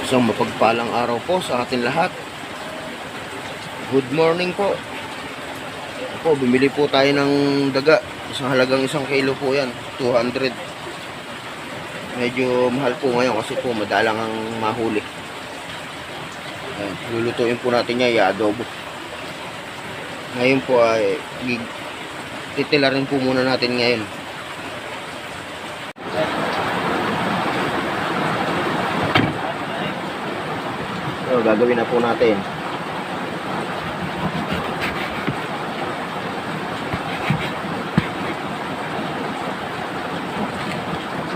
Isang mapagpalang araw po sa atin lahat. Good morning po. Ako, bumili po tayo ng daga. Isang halagang 1 kilo po yan, 200. Medyo mahal po ngayon kasi po madalang ang mahuli. Ayan, lulutuin po natin niya, i-adobo. Ngayon po ay titilarin po muna natin ngayon. So, gagawin na po natin.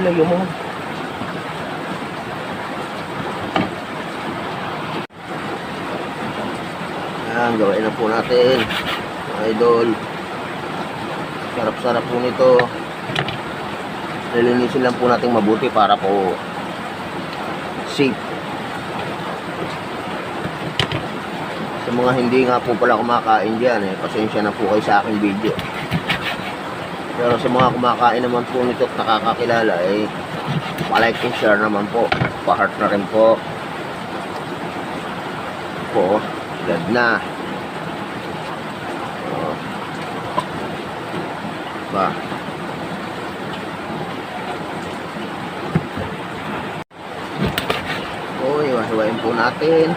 Layo mo. Ayan, gawin na po natin. Idol. Sarap-sarap po nito. Lilinisin lang po natin mabuti para po safe. Sa mga hindi nga po pala kumakain dyan, pasensya na po kayo sa aking video. Pero sa mga kumakain naman po nito at nakakakilala, palike and share naman po. Pa-heart na rin po. Po, agad na. Ba. Iwahiwain po natin.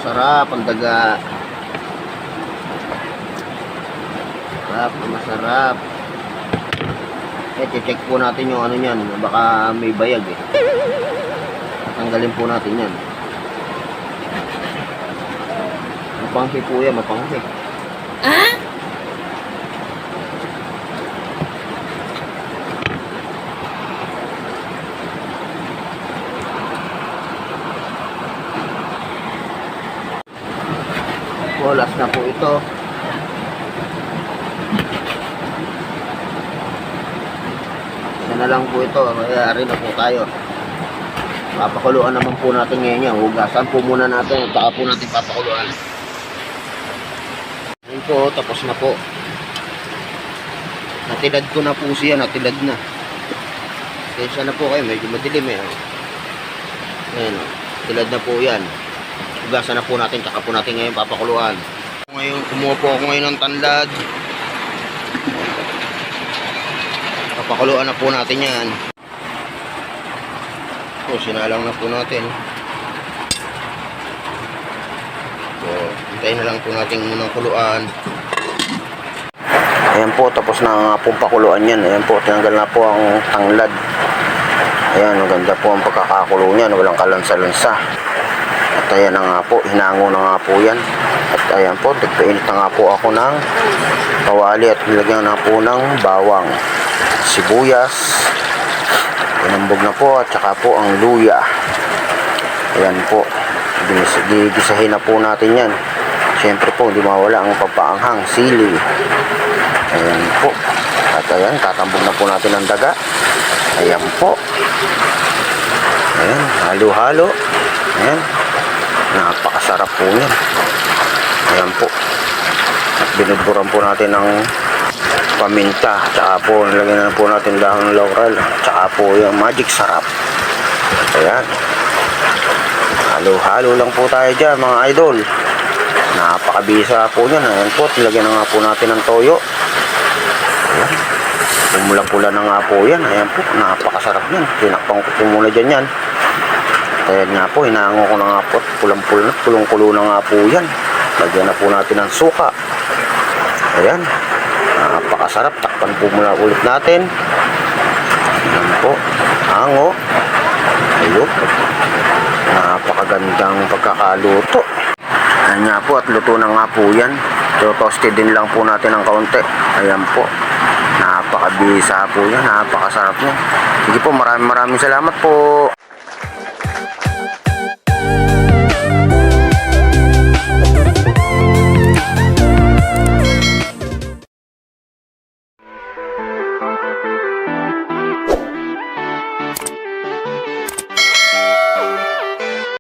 Masarap ang daga. Masarap. Check po natin yung ano niyan, baka may bayag Tanggalin po natin yan. Mapanghi po yan, mapanghi. Last na po ito. Isa na lang po ito. Mayayari na po tayo. Papakuluan naman po natin ngayon yan. Hugasan po muna natin. Saka po natin papakuluan. Ayun po. Tapos na po. Natilad ko na po siya. Natilad na. Kesa na po kayo. Medyo madilim Ayan o. Tilad na po yan. Hugasan na po natin, tsaka po natin ngayon papakuluan. Ngayon, kumuha po ako ngayon ng tanlad. Papakuluan na po natin yan. So, sinalang na po natin. So, hintayin na lang po natin munang kuluan. Ayan po, tapos na nga pong pakuluan yan. Ayan po, tinanggal na po ang tanglad. Ayan, maganda po ang pagkakakulo niyan. Walang kalansa-lansa. At ayan na nga po, hinango na nga po yan. At ayan po, nagpainit na nga po ako ng kawali at nilagyan na po ng bawang, sibuyas, inambog na po at saka po ang luya. Ayan po, gigisahin na po natin yan. Siyempre po, hindi mawala ang pagpaanghang, sili. Ayan po. At ayan, tatambog na po natin ang daga. Ayan po. Ayan, halo-halo. Ayan. Napakasarap po yan. Ayan po. At binudburan po natin ng paminta. Tsaka po nilagyan na po natin dahon laurel. Tsaka po yung magic sarap. Ayan. Halo-halo lang po tayo dyan mga idol. Napakabisa po yan. Ayan po. Nilagyan na nga po natin ng toyo. Ayan. Pumula-pula na nga po yan. Ayan po. Napakasarap yan. Tinakpang ko po muna dyan yan. Ayan nga po, hinahango ko na nga po, pulong-kulo na nga po yan. Lagyan na po natin ng suka. Ayan, napakasarap. Takpan po muna ulit natin. Ayan po, hango. Ayun, napakagandang pagkakaluto. Ayan nga po, at luto na nga po yan. So, toasted din lang po natin ng kaunti. Ayan po, napakabisa po yan, napakasarap yan. Sige po, maraming salamat po.